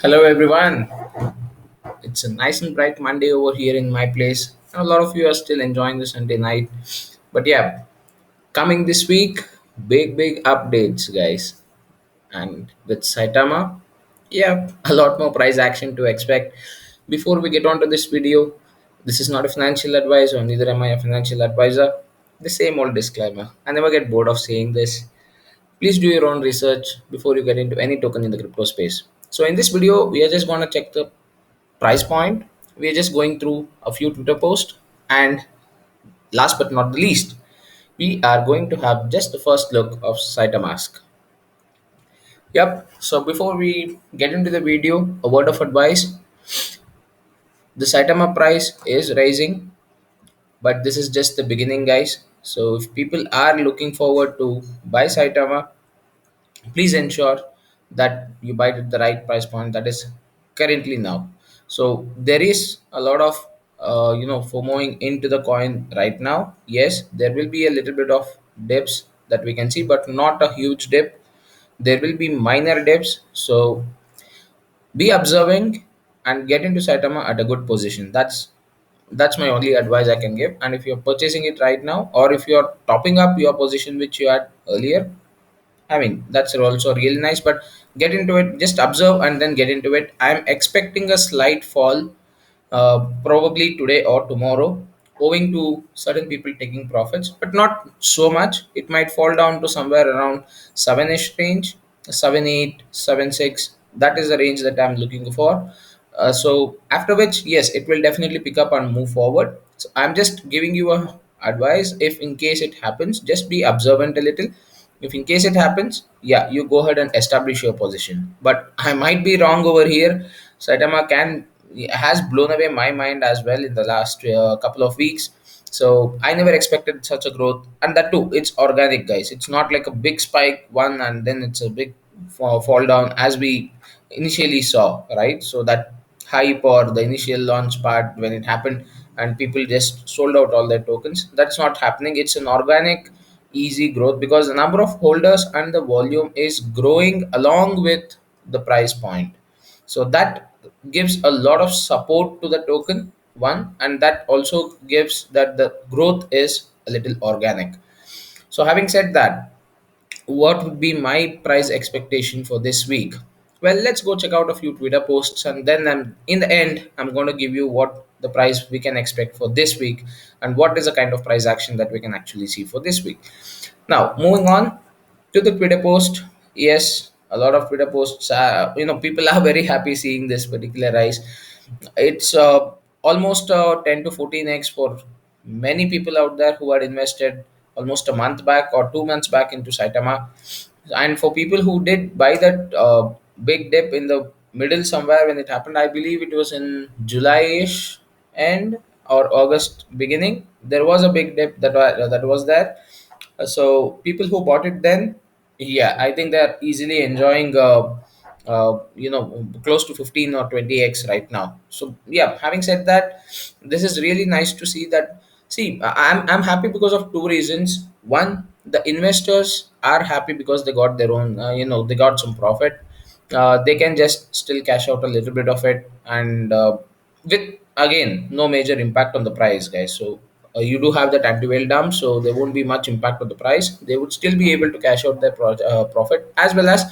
Hello, everyone. It's a nice and bright Monday over here in my place. A lot of you are still enjoying the Sunday night. But yeah, coming this week, big updates, guys. And with Saitama, yeah, a lot more price action to expect. Before we get on to this video, this is not a financial advice, or neither am I a financial advisor. The same old disclaimer. I never get bored of saying this. Please do your own research before you get into any token in the crypto space. So in this video, we are just going to check the price point. We are just going through a few Twitter posts, and last but not the least, we are going to have just the first look of Saitamask. Yep. So before we get into the video, a word of advice: the Saitama price is rising, but this is just the beginning, guys. So if people are looking forward to buy Saitama, please ensure that you buy it at the right price point, that is currently now. So there is a lot of fomoing into the coin right now. Yes, there will be a little bit of dips that we can see, but not a huge dip. There will be minor dips, so be observing and get into Saitama at a good position. That's my only advice I can give. And if you're purchasing it right now, or if you're topping up your position which you had earlier, I mean, that's also really nice, but get into it, just observe and then get into it. I'm expecting a slight fall, probably today or tomorrow, owing to certain people taking profits, but not so much. It might fall down to somewhere around 7 ish range, 7, 8, 7, 6. That is the range that I'm looking for. So after which, yes, it will definitely pick up and move forward. So I'm just giving you a advice. If in case it happens, just be observant a little. If in case it happens, yeah, you go ahead and establish your position. But I might be wrong over here. Saitama can has blown away my mind as well in the last couple of weeks. So I never expected such a growth, and that too, it's organic, guys. It's not like a big spike one and then it's a big fall down as we initially saw, right? So that hype or the initial launch part when it happened and people just sold out all their tokens, that's not happening. It's an organic easy growth because the number of holders and the volume is growing along with the price point. So that gives a lot of support to the token one, and that also gives that the growth is a little organic. So having said that, what would be my price expectation for this week? Well, let's go check out a few Twitter posts, and then in the end, I'm going to give you what the price we can expect for this week and what is the kind of price action that we can actually see for this week. Now, moving on to the Twitter post. Yes, a lot of Twitter posts. People are very happy seeing this particular rise. It's almost 10 to 14x for many people out there who had invested almost a month back or 2 months back into Saitama. And for people who did buy that big dip in the middle somewhere when it happened, I believe it was in July-ish end or August beginning. There was a big dip that was there. So people who bought it then, yeah, I think they're easily enjoying close to 15 or 20x right now. So yeah, having said that, this is really nice to see that. See, I'm happy because of two reasons. One, the investors are happy because they got their own, they got some profit. They can just still cash out a little bit of it, and with again no major impact on the price, guys. So you do have that anti-whale dump, so there won't be much impact on the price. They would still be able to cash out their profit, as well as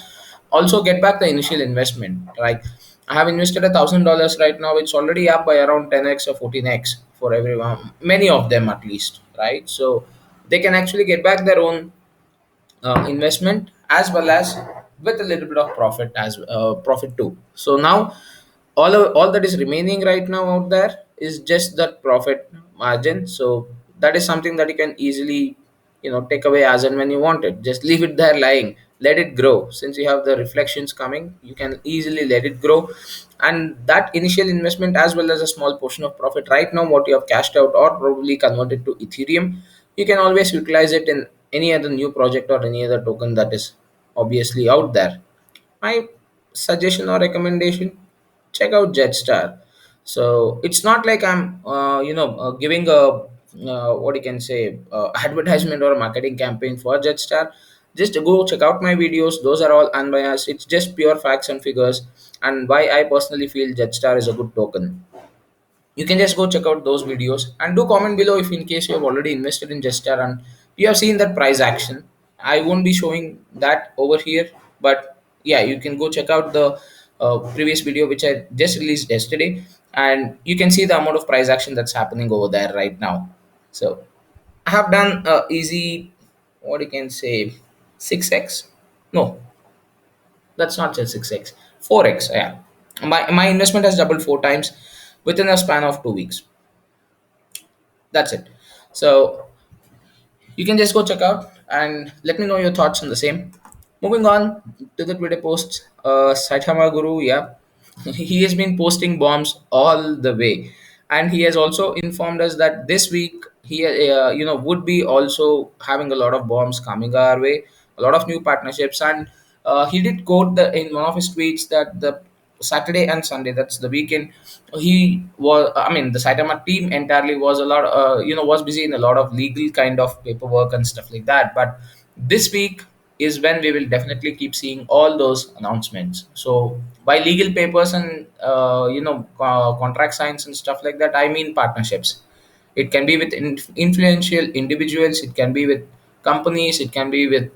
also get back the initial investment. Like, I have invested $1,000 right now. It's already up by around 10x or 14x for everyone, many of them at least, right? So they can actually get back their own investment, as well as with a little bit of profit as profit too. So now all that is remaining right now out there is just that profit margin. So that is something that you can easily take away as and when you want it. Just leave it there lying, let it grow. Since you have the reflections coming, you can easily let it grow, and that initial investment as well as a small portion of profit right now what you have cashed out or probably converted to Ethereum, you can always utilize it in any other new project or any other token that is obviously out there. My suggestion or recommendation, check out Jetstar. So it's not like I'm giving a what you can say advertisement or a marketing campaign for Jetstar. Just go check out my videos. Those are all unbiased. It's just pure facts and figures, and why I personally feel Jetstar is a good token. You can just go check out those videos and do comment below if in case you have already invested in Jetstar and you have seen that price action. I won't be showing that over here, but yeah, you can go check out the previous video which I just released yesterday, and you can see the amount of price action that's happening over there right now. So I have done easy, what you can say, 6x. No, that's not just 6x, 4x. Yeah, my investment has doubled 4 times within a span of 2 weeks. That's it. So you can just go check out and let me know your thoughts on the same. Moving on to the Twitter posts, Saitama Guru, yeah, he has been posting bombs all the way, and he has also informed us that this week he, would be also having a lot of bombs coming our way, a lot of new partnerships, and he did quote in one of his tweets that the Saturday and Sunday, that's the weekend, he was. I mean, the Saitama team entirely was a lot. Was busy in a lot of legal kind of paperwork and stuff like that. But this week is when we will definitely keep seeing all those announcements. So by legal papers and contract signs and stuff like that, I mean partnerships. It can be with influential individuals. It can be with companies. It can be with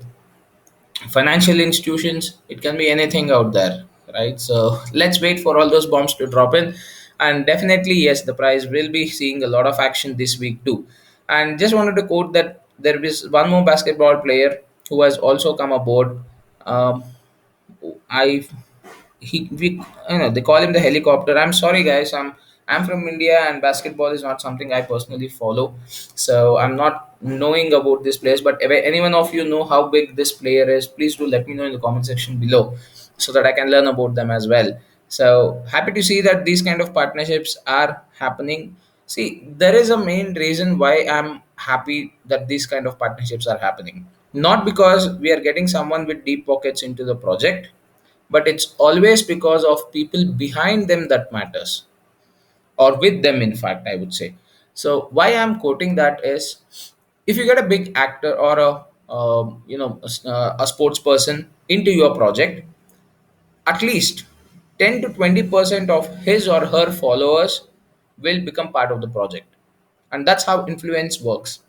financial institutions. It can be anything out there, right? So let's wait for all those bombs to drop in, and definitely yes, the price will be seeing a lot of action this week too. And just wanted to quote that there is one more basketball player who has also come aboard. um, I he we they call him the helicopter. I'm sorry guys, I'm from India and basketball is not something I personally follow, so I'm not knowing about this place. But if anyone of you know how big this player is, please do let me know in the comment section below so that I can learn about them as well. So happy to see that these kind of partnerships are happening. See, there is a main reason why I'm happy that these kind of partnerships are happening, not because we are getting someone with deep pockets into the project, but it's always because of people behind them that matters, or with them, in fact, I would say. So why I'm quoting that is, if you get a big actor or a sports person into your project, at least 10 to 20% of his or her followers will become part of the project, and that's how influence works.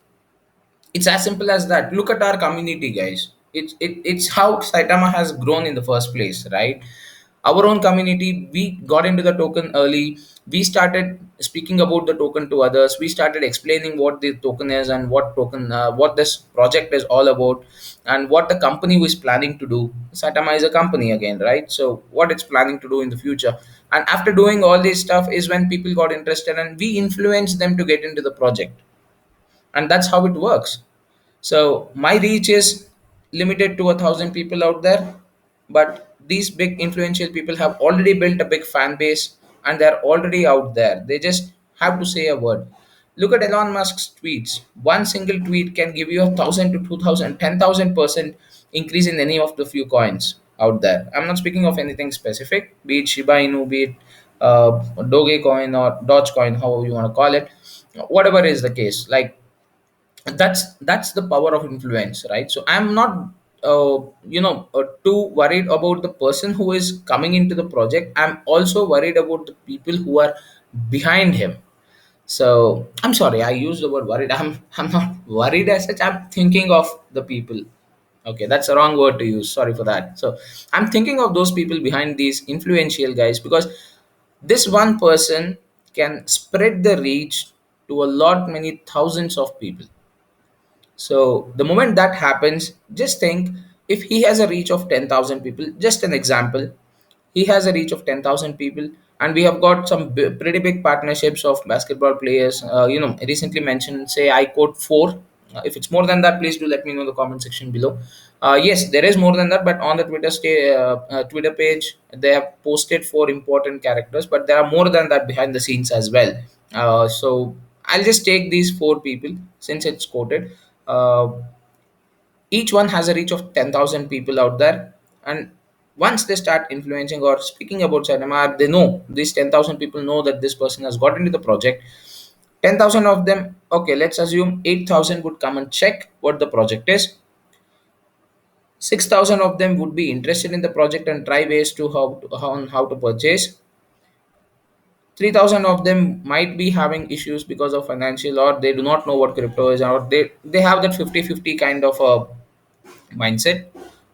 It's as simple as that. Look at our community, guys. It's how Saitama has grown in the first place, right? Our own community, we got into the token early. We started speaking about the token to others. We started explaining what the token is and what this project is all about, and what the company was planning to do. Saitama is a company again, right? So what it's planning to do in the future. And after doing all this stuff is when people got interested and we influenced them to get into the project, and that's how it works. So my reach is limited to 1,000 people out there, but these big influential people have already built a big fan base and they're already out there. They just have to say a word. Look at Elon Musk's tweets. One single tweet can give you 1,000 to 2,000, 10,000% increase in any of the few coins out there. I'm not speaking of anything specific, be it Shiba Inu, be it Dogecoin or Dogecoin, however you want to call it, whatever is the case. Like, that's the power of influence, right? So I'm not too worried about the person who is coming into the project. I'm also worried about the people who are behind him. So I'm sorry, I used the word worried. I'm not worried as such. I'm thinking of the people. Okay, that's the wrong word to use, sorry for that. So I'm thinking of those people behind these influential guys, because this one person can spread the reach to a lot many thousands of people. So the moment that happens, just think, if he has a reach of 10,000 people, just an example, he has a reach of 10,000 people, and we have got some pretty big partnerships of basketball players. Recently mentioned, say, I quote four. If it's more than that, please do let me know in the comment section below. Yes, there is more than that, but on the Twitter page, they have posted four important characters, but there are more than that behind the scenes as well. So I'll just take these four people since it's quoted. Uh, each one has a reach of 10,000 people out there, and once they start influencing or speaking about cinema, they know, these 10,000 people know that this person has got into the project. 10,000 of them, okay, let's assume 8,000 would come and check what the project is. 6,000 of them would be interested in the project and try ways to how to purchase. 3,000 of them might be having issues because of financial, or they do not know what crypto is, or they have that 50-50 kind of a mindset,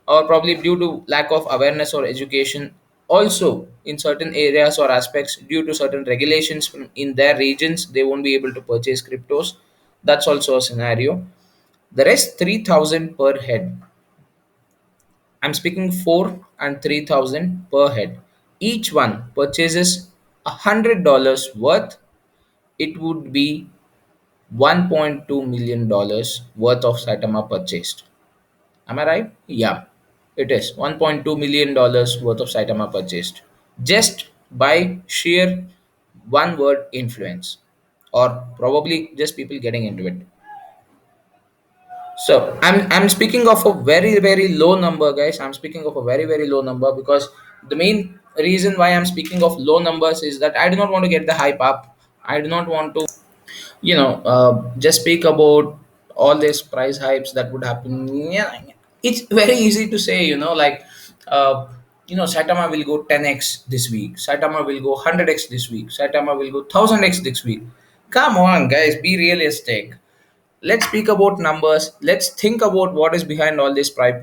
or probably due to lack of awareness or education, also in certain areas or aspects due to certain regulations in their regions they won't be able to purchase cryptos. That's also a scenario. The rest 3,000 per head, I'm speaking 4 and 3,000 per head, each one purchases $100 worth, it would be $1.2 million worth of Saitama purchased. Am I right? Yeah, it is $1.2 million worth of Saitama purchased just by sheer one word influence, or probably just people getting into it. So I'm speaking of a very low number, guys. I'm speaking of a very low number because the main reason why I'm speaking of low numbers is that I do not want to get the hype up. I do not want to just speak about all these price hypes that would happen. Yeah, it's very easy to say, uh, Saitama will go 10x this week, Saitama will go 100x this week, Saitama will go 1000x this week. Come on, guys, be realistic. Let's speak about numbers. Let's think about what is behind all these price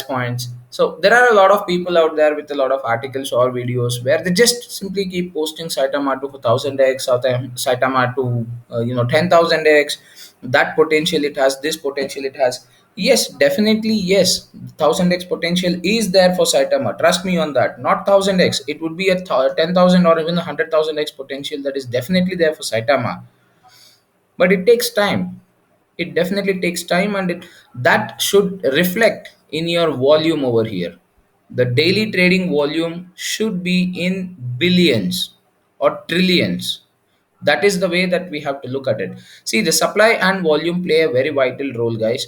points. So there are a lot of people out there with a lot of articles or videos where they just simply keep posting Saitama to 1000x, Saitama to 10,000x. That potential it has, this potential it has. Yes, definitely yes. 1000x potential is there for Saitama. Trust me on that. Not 1000x. It would be a 10,000 or even a 100,000x potential that is definitely there for Saitama, but it takes time. It definitely takes time, and that should reflect in your volume over here. The daily trading volume should be in billions or trillions. That is the way that we have to look at it. See, the supply and volume play a very vital role, guys.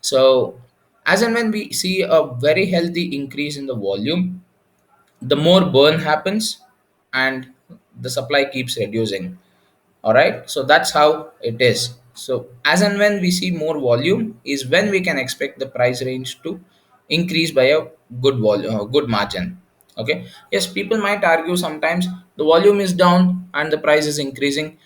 So as and when we see a very healthy increase in the volume, the more burn happens and the supply keeps reducing. All right, so that's how it is. So as and when we see more volume is when we can expect the price range to increase by a good volume, good margin. Okay, yes, people might argue sometimes the volume is down and the price is increasing.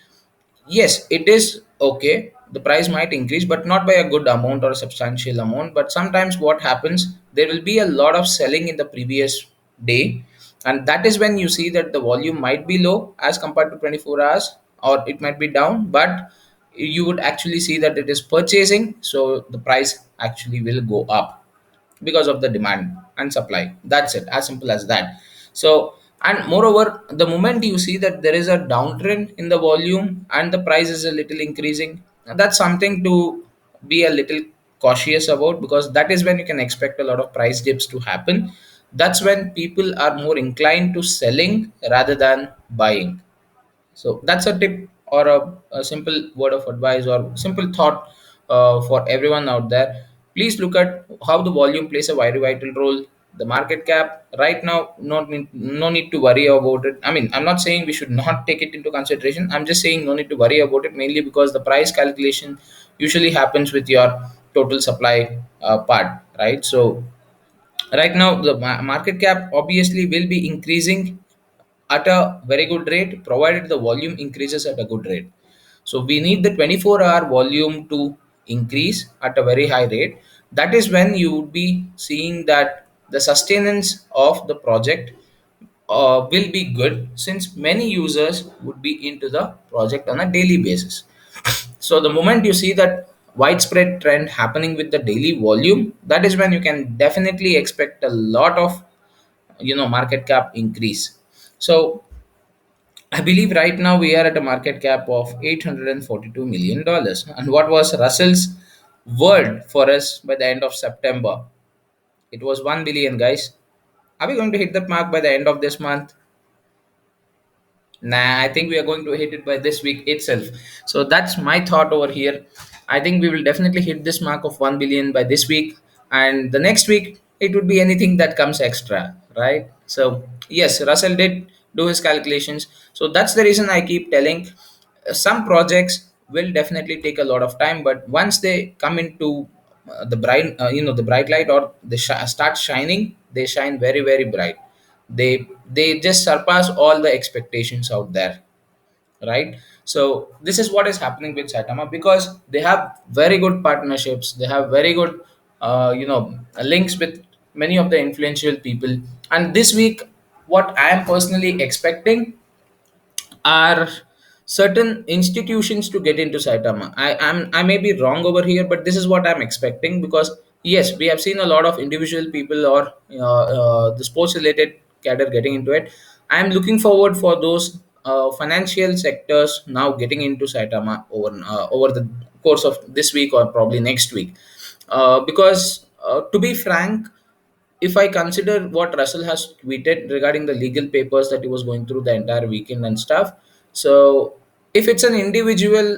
Yes, it is okay. The price might increase, but not by a good amount or a substantial amount. But sometimes what happens, there will be a lot of selling in the previous day, and that is when you see that the volume might be low as compared to 24 hours, or it might be down, but you would actually see that it is purchasing, so the price actually will go up because of the demand and supply. That's it, as simple as that. So, and moreover, the moment you see that there is a downtrend in the volume and the price is a little increasing, that's something to be a little cautious about, because that is when you can expect a lot of price dips to happen. That's when people are more inclined to selling rather than buying. So that's a tip, or a simple word of advice or simple thought for everyone out there. Please look at how the volume plays a very vital role. The market cap right now, no need to worry about it. I mean, I'm not saying we should not take it into consideration. I'm just saying no need to worry about it, mainly because the price calculation usually happens with your total supply part, right? So right now the market cap obviously will be increasing at a very good rate provided the volume increases at a good rate. So we need the 24-hour volume to increase at a very high rate. That is when you would be seeing that the sustenance of the project will be good, since many users would be into the project on a daily basis. So the moment you see that widespread trend happening with the daily volume, that is when you can definitely expect a lot of market cap increase. So I believe right now we are at a market cap of $842 million. And what was Russell's word for us by the end of September? It was 1 billion, guys. Are we going to hit that mark by the end of this month? Nah, I think we are going to hit it by this week itself. So that's my thought over here. I think we will definitely hit this mark of 1 billion by this week. And the next week, it would be anything that comes extra, right? So, yes, Russell did do his calculations. So that's the reason I keep telling some projects will definitely take a lot of time, but once they come into the bright the bright light, or they start shining, they shine very very bright. They just surpass all the expectations out there, right? So this is what is happening with Saitama, because they have very good partnerships, they have very good links with many of the influential people. And this week, what I am personally expecting are certain institutions to get into Saitama. I may be wrong over here, but this is what I'm expecting, because yes, we have seen a lot of individual people, or the sports related cadre getting into it. I'm looking forward for those financial sectors now getting into Saitama over the course of this week or probably next week, because to be frank, if I consider what Russell has tweeted regarding the legal papers that he was going through the entire weekend and stuff, so if it's an individual,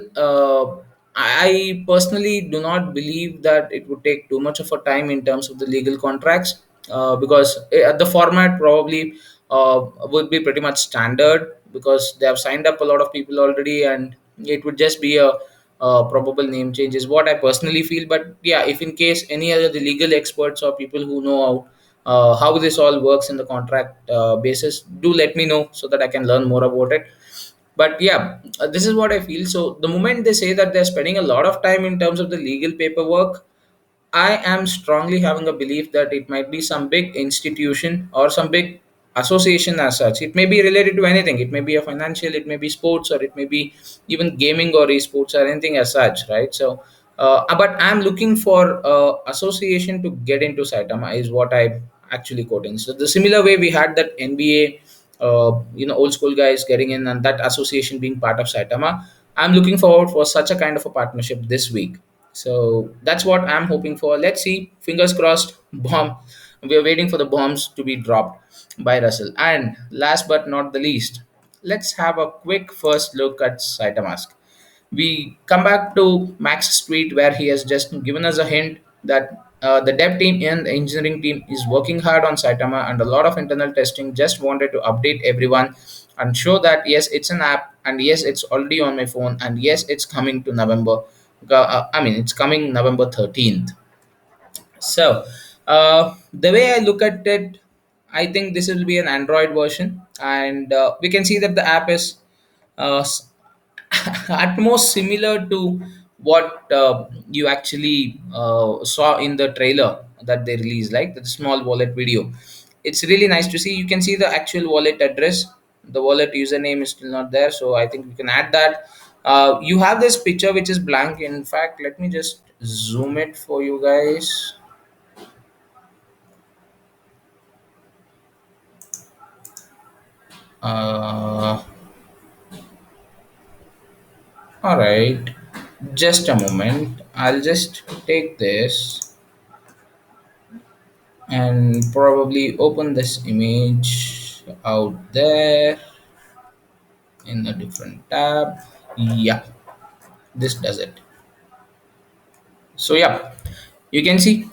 I personally do not believe that it would take too much of a time in terms of the legal contracts, because the format probably would be pretty much standard, because they have signed up a lot of people already, and it would just be a probable name change is what I personally feel. But yeah, if in case any other the legal experts or people who know how this all works in the contract basis, do let me know so that I can learn more about it. But yeah, this is what I feel. So the moment they say that they're spending a lot of time in terms of the legal paperwork, I am strongly having a belief that it might be some big institution or some big association as such. It may be related to anything. It may be a financial, it may be sports, or it may be even gaming or esports or anything as such, right? So, but I'm looking for association to get into Saitama is what I actually quoting. So the similar way we had that NBA, old school guys getting in, and that association being part of Saitama. I'm looking forward for such a kind of a partnership this week. So that's what I'm hoping for. Let's see. Fingers crossed. Bomb. We are waiting for the bombs to be dropped by Russell. And last but not the least, let's have a quick first look at Saitamask. We come back to Max's tweet where he has just given us a hint that the dev team and the engineering team is working hard on Saitama, and a lot of internal testing. Just wanted to update everyone and show that yes, it's an app, and yes, it's already on my phone, and yes, it's coming to November. It's coming November 13th. So, the way I look at it, I think this will be an Android version, and we can see that the app is uh, s- at most similar to what you actually saw in the trailer that they released, like the small wallet video. It's really nice to see. You can see the actual wallet address. The wallet username is still not there, so I think we can add that. You have this picture which is blank. In fact, let me just zoom it for you guys. Uh, all right, just a moment. I'll just take this and probably open this image out there in a different tab. Yeah, this does it. So yeah, you can see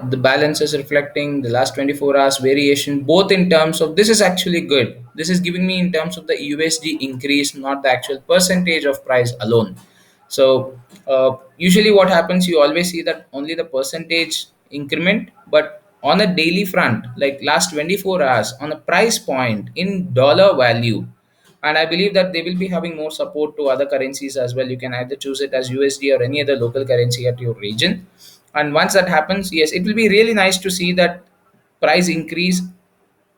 the balance is reflecting the last 24 hours variation, both in terms of this is actually good. This is giving me in terms of the USD increase, not the actual percentage of price alone. So usually what happens, you always see that only the percentage increment, but on a daily front, like last 24 hours on a price point in dollar value, and I believe that they will be having more support to other currencies as well. You can either choose it as USD or any other local currency at your region, and once that happens, yes, it will be really nice to see that price increase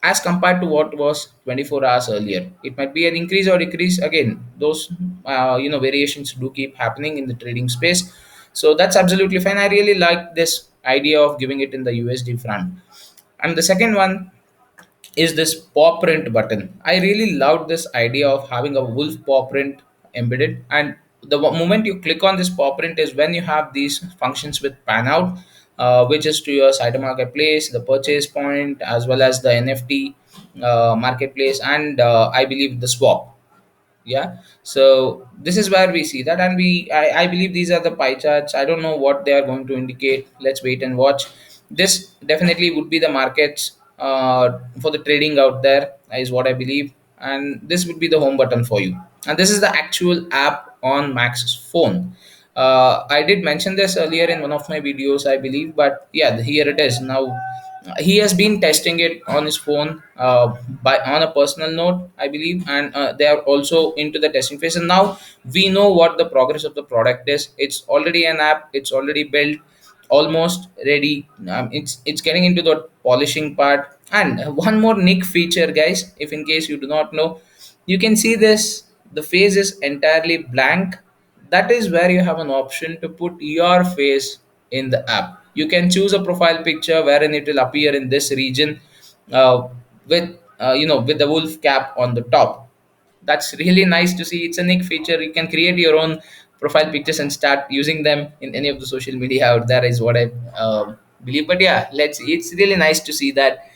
as compared to what was 24 hours earlier. It might be an increase or decrease. Again, those variations do keep happening in the trading space, so that's absolutely fine. I really like this idea of giving it in the USD front. And the second one is this paw print button. I really loved this idea of having a wolf paw print embedded. And the moment you click on this paw print is when you have these functions with pan out, which is to your site marketplace, the purchase point, as well as the NFT marketplace, and I believe the swap. Yeah, so this is where we see that, and I believe these are the pie charts. I don't know what they are going to indicate. Let's wait and watch. This definitely would be the markets for the trading out there, is what I believe. And this would be the home button for you, and this is the actual app on Max's phone. I did mention this earlier in one of my videos, I believe, but yeah, here it is. Now, he has been testing it on his phone by on a personal note, I believe, and they are also into the testing phase. And now we know what the progress of the product is. It's already an app. It's already built, almost ready. It's getting into the polishing part. And one more nick feature, guys, if in case you do not know, you can see this. The face is entirely blank. That is where you have an option to put your face in the app. You can choose a profile picture wherein it will appear in this region, with with the wolf cap on the top. That's really nice to see. It's a neat feature. You can create your own profile pictures and start using them in any of the social media out there, is what I believe. But yeah, let's it's really nice to see that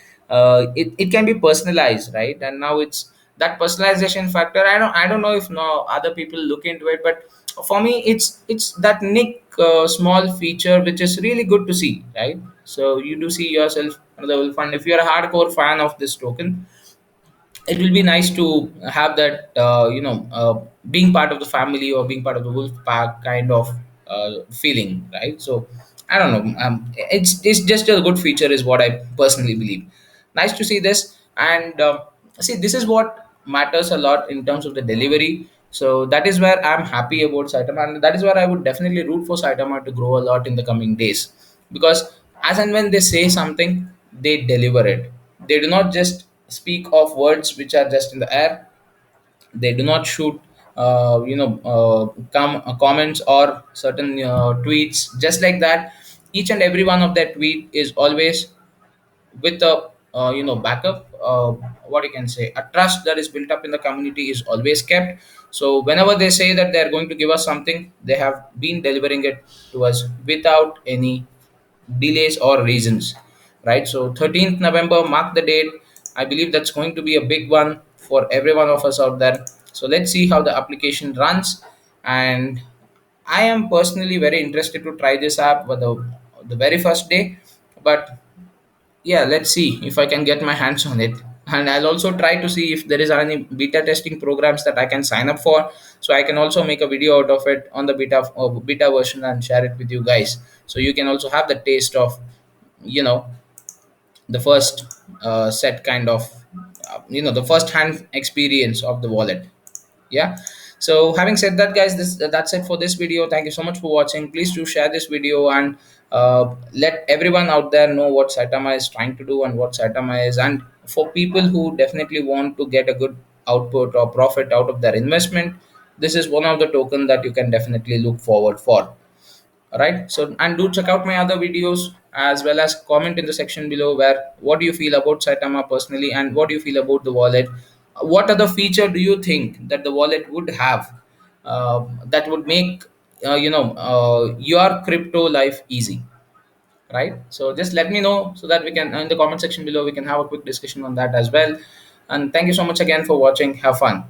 it can be personalized, right? And now it's that personalization factor. I don't know if no other people look into it, but for me it's that nick small feature which is really good to see, right? So you do see yourself another will fun. If you're a hardcore fan of this token, it will be nice to have that being part of the family or being part of the wolf pack kind of feeling, right? So I don't know, it's just a good feature is what I personally believe. Nice to see this. And see, this is what matters a lot in terms of the delivery. So that is where I'm happy about Saitama, and that is where I would definitely root for Saitama to grow a lot in the coming days, because as and when they say something, they deliver it. They do not just speak of words which are just in the air. They do not shoot comments or certain tweets just like that. Each and every one of that tweet is always with a backup, what you can say, a trust that is built up in the community is always kept. So whenever they say that they are going to give us something, they have been delivering it to us without any delays or reasons, right? So 13th November, mark the date. I believe that's going to be a big one for every one of us out there. So let's see how the application runs. And I am personally very interested to try this app for the very first day. But yeah, let's see if I can get my hands on it. And I'll also try to see if there is any beta testing programs that I can sign up for, so I can also make a video out of it on the beta version and share it with you guys, so you can also have the taste of you know the first set kind of the first hand experience of the wallet. Yeah. So having said that, guys, that's it for this video. Thank you so much for watching. Please do share this video and let everyone out there know what Saitama is trying to do and what Saitama is. And for people who definitely want to get a good output or profit out of their investment, this is one of the token that you can definitely look forward for. All right. So, and do check out my other videos, as well as comment in the section below where what do you feel about Saitama personally, and what do you feel about the wallet. What other feature do you think that the wallet would have that would make your crypto life easy, right? So just let me know so that we can in the comment section below we can have a quick discussion on that as well. And thank you so much again for watching. Have fun.